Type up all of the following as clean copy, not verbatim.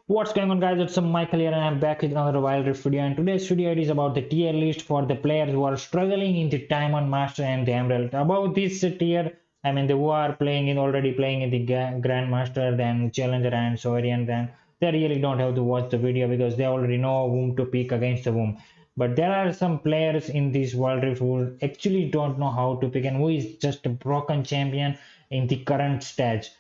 What's going on, guys? It's Michael here and I'm back with another WildRift video, and today's video is about the tier list for the players who are struggling in the Diamond Master and the Emerald. About this tier, I mean, who are already playing in the Grandmaster, then Challenger and Sovereign, then they really don't have to watch the video because they already know whom to pick against the whom. But there are some players in this WildRift who actually don't know how to pick and who is just a broken champion in the current stage.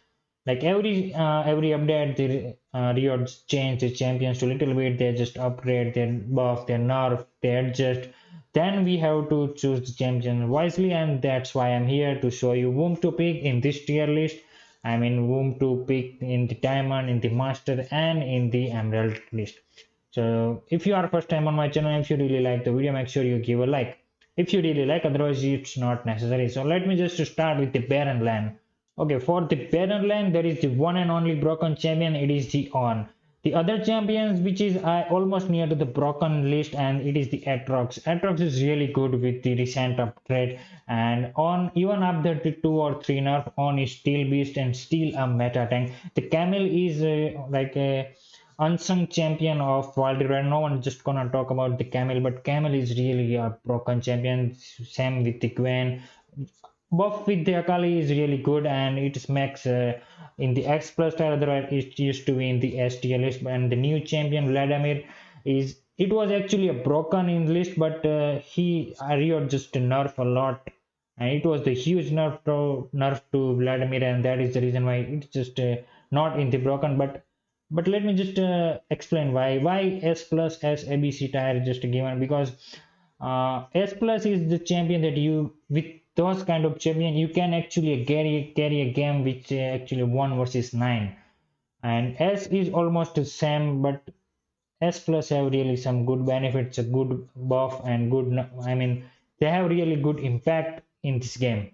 Like every update, the Riot's change the champions to little bit. They just upgrade, their buff, their nerf, they adjust. Then we have to choose the champion wisely, and that's why I'm here to show you whom to pick in this tier list. I mean, whom to pick in the diamond, in the master, and in the emerald list. So if you are first time on my channel, if you really like the video, make sure you give a like. If you really like, otherwise it's not necessary. So let me just start with the Baron lane. Okay, for the Baron lane, there is the one and only broken champion. It is the On. The other champions, which is almost near to the broken list, and it is the Atrox. Atrox is really good with the recent upgrade, and On even after the 2 or 3 nerf, On is still beast and still a meta tank. The Camel is like a unsung champion of WildRift. No one just gonna talk about the Camel, but Camel is really a broken champion. Same with the Gwen. Buff with the Akali is really good, and it makes in the X plus style. Otherwise it used to be in the STL list, and the new champion Vladimir is, it was actually a broken in list, but Riot just nerf a lot, and it was the huge nerf to Vladimir, and that is the reason why it's just not in the broken. But let me just explain why S plus S ABC tier is just given, because S plus is the champion that you, with those kind of champion, you can actually carry a game which actually 1 versus 9, and S is almost the same, but S plus have really some good benefits, a good buff and good, I mean, they have really good impact in this game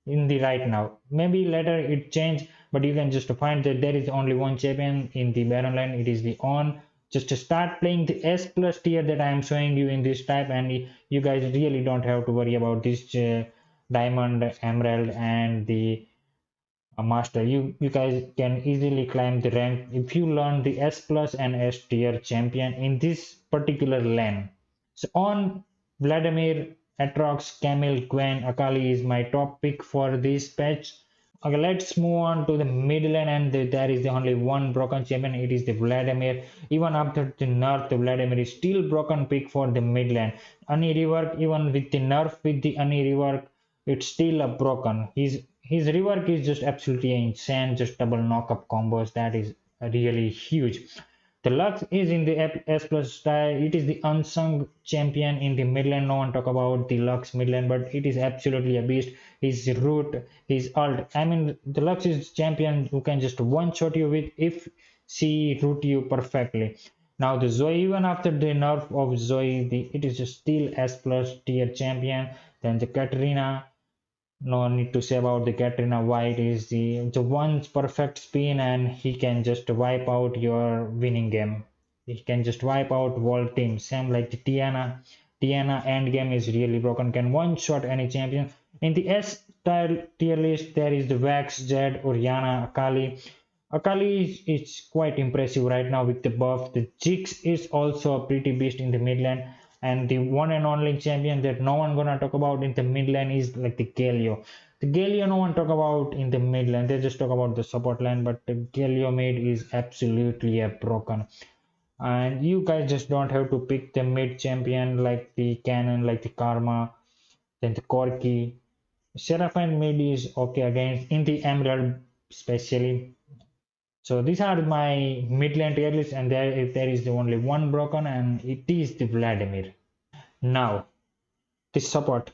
in the right now. Maybe later it change, but you can just find that there is only one champion in the Baron line. It is the On. Just to start playing the S plus tier that I am showing you in this type, and you guys really don't have to worry about this diamond, emerald, and the master. You guys can easily climb the rank if you learn the S plus and S tier champion in this particular lane. So on Vladimir, Atrox, Camille, Gwen, Akali is my top pick for this patch. Okay, let's move on to the mid lane, and there is the only one broken champion. It is the Vladimir. Even after the nerf, the Vladimir is still broken pick for the mid lane. Any rework, even with the nerf, with the any rework, it's still a broken. His rework is just absolutely insane. Just double knockup combos. That is really huge. The Lux is in the S plus style. It is the unsung champion in the mid lane. No one talk about the Lux mid lane, but it is absolutely a beast. His root, his ult. I mean, the Lux is champion who can just one shot you with if she root you perfectly. Now the Zoe, even after the nerf of Zoe, it is just still S plus tier champion. Then the Katarina, no need to say about the Katrina. White is the one's perfect spin, and he can just wipe out your winning game. He can just wipe out whole team. Same like the Tiana. Tiana end game is really broken. Can one shot any champion. In the S style tier list, there is the Vax, Jed, Oriana, Akali. Akali is quite impressive right now with the buff. The Jix is also a pretty beast in the mid lane, and the one and only champion that no one gonna talk about in the mid lane is like the Galio. The Galio no one talk about in the mid lane. They just talk about the support line, but the Galio mid is absolutely a broken. And you guys just don't have to pick the mid champion like the Cannon, like the Karma, then the Corki. Seraphine mid is okay against in the Emerald especially. So these are my mid lane tier list, and there is the only one broken, and it is the Vladimir. Now the support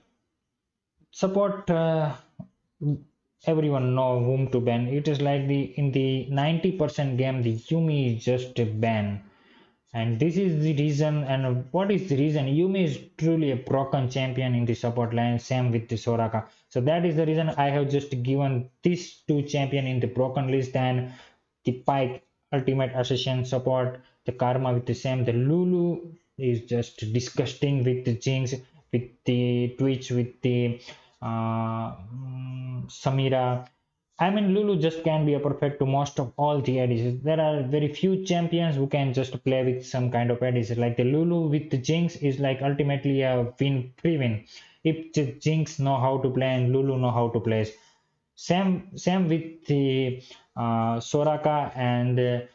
everyone know whom to ban. It is like the in the 90% game the Yumi is just a ban, and this is the reason. And what is the reason? Yumi is truly a broken champion in the support line. Same with the Soraka. So that is the reason I have just given these two champion in the broken list, and the Pike ultimate assassin support, the Karma with the same. The Lulu is just disgusting with the Jinx, with the Twitch, with the Samira. I mean, Lulu just can be a perfect to most of all the ADCs. There are very few champions who can just play with some kind of ADC. Like the Lulu with the Jinx is like ultimately a win, free win. If the Jinx know how to play and Lulu know how to play. Same with the Soraka and the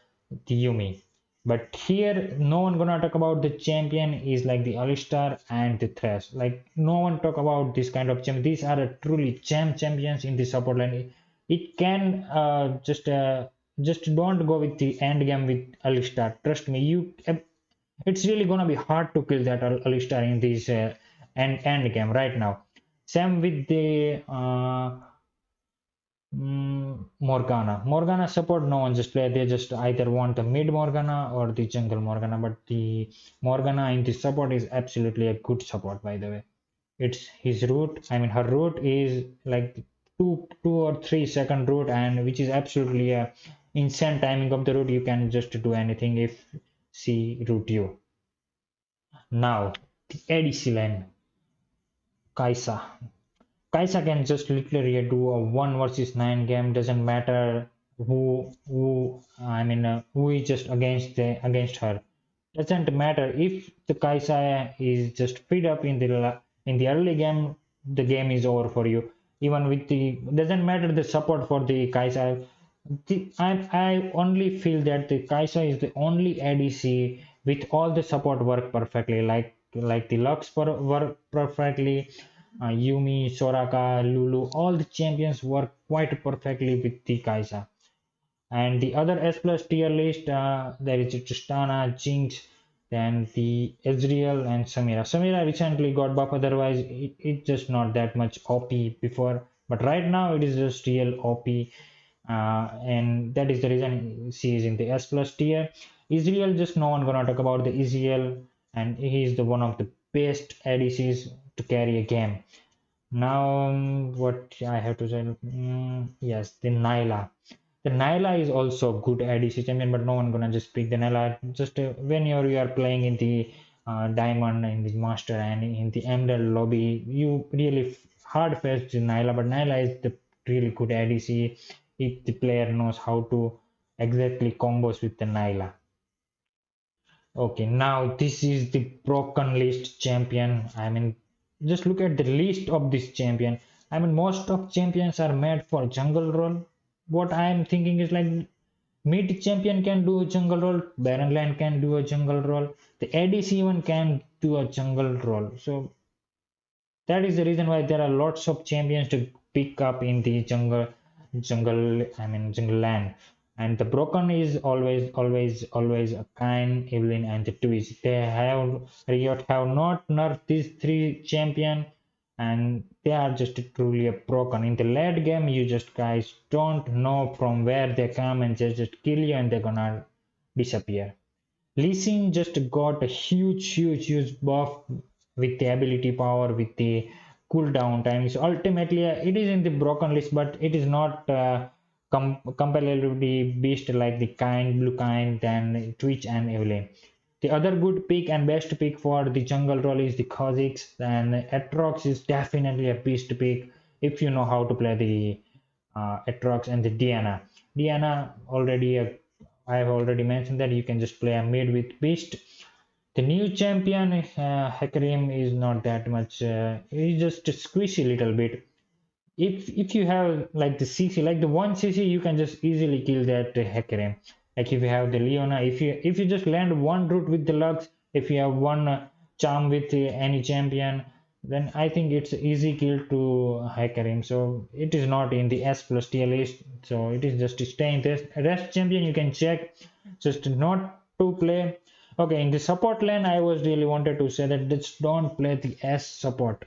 Yumi. But here, no one gonna talk about the champion is like the Alistar and the Thresh. Like no one talk about this kind of champion. These are truly champions in the support line. It can just don't go with the end game with Alistar. Trust me, it's really gonna be hard to kill that Alistar in this end game right now. Same with the Morgana support, no one just play. They just either want the mid Morgana or the jungle Morgana. But the Morgana in the support is absolutely a good support, by the way. It's his route. I mean, her route is like two or 3 second route, and which is absolutely a insane timing of the route. You can just do anything if she route you. Now, the ADC lane, Kaisa. Kaisa can just literally do a 1 versus 9 game. Doesn't matter who is just against her. Doesn't matter if the Kaisa is just feed up in the early game. The game is over for you. Even with the doesn't matter the support for the Kaisa. I only feel that the Kaisa is the only ADC with all the support work perfectly. Like the Lux work perfectly, Yumi, Soraka, Lulu, all the champions work quite perfectly with the Kaisa. And the other S plus tier list, there is Tristana, Jinx, then the Ezreal and Samira. Samira recently got buff, otherwise it's just not that much OP before. But right now it is just real OP, and that is the reason she is in the S plus tier. Ezreal, just no one gonna talk about the Ezreal, and he is the one of the best ADCs to carry a game. Now, what I have to say, yes, the Nyla. The Nyla is also good ADC champion, but no one gonna just pick the Nyla. Just when you are playing in the Diamond, in the Master, and in the Emerald lobby, you really hard face the Nyla. But Nyla is the really good ADC if the player knows how to exactly combos with the Nyla. Okay, now this is the broken list champion. I mean, just look at the list of this champion. I mean, most of champions are made for jungle role. What I am thinking is like mid champion can do a jungle role, Baron lane can do a jungle role, the ADC even can do a jungle role. So that is the reason why there are lots of champions to pick up in the jungle land. And the broken is always a Kayn, Evelyn, and the Twitch. Riot have not nerfed these three champion, and they are just truly a broken. In the late game, you just guys don't know from where they come and just kill you, and they're gonna disappear. Lee Sin just got a huge buff with the ability power, with the cooldown time. So ultimately, it is in the broken list, but it is not comparatively beast like the Blue Kind, then Twitch and Evelyn. The other good pick and best pick for the jungle role is the Kha'Zix, and Atrox is definitely a beast pick if you know how to play the Atrox and the Diana. Diana I have already mentioned that you can just play a mid with beast. The new champion Hecarim is not that much. He's just squishy a little bit. If you have like the CC, like the 1 CC, you can just easily kill that Hecarim. Like if you have the Leona, if you just land one route with the Lux, if you have one charm with any champion, then I think it's easy kill to Hecarim. So it is not in the S plus tier list. So it is just staying this. Rest champion you can check, just not to play. Okay, in the support lane, I was really wanted to say that just don't play the S support.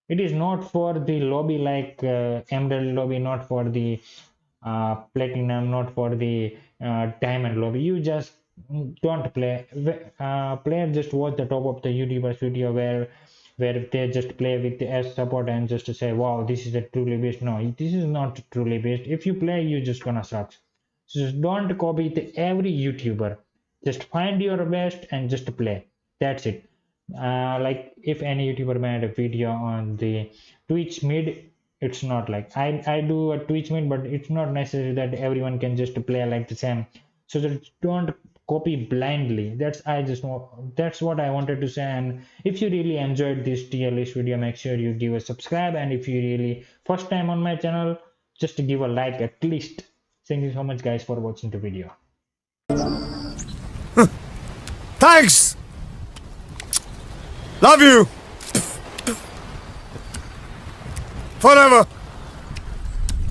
It is not for the lobby like Emerald lobby, not for the Platinum, not for the Diamond lobby. You just don't play. Player just watch the top of the YouTuber's video where they just play with the S support and just to say, wow, this is a truly best. No, this is not truly best. If you play, you just gonna suck. So just don't copy every YouTuber. Just find your best and just play. That's it. Like if any YouTuber made a video on the Twitch mid, It's not like I do a Twitch meet, but it's not necessary that everyone can just play like the same. So that don't copy blindly. That's what I wanted to say. And if you really enjoyed this tier list video, make sure you give a subscribe. And if you really first time on my channel, just give a like at least. Thank you so much guys for watching the video. Thanks! Love you! Forever!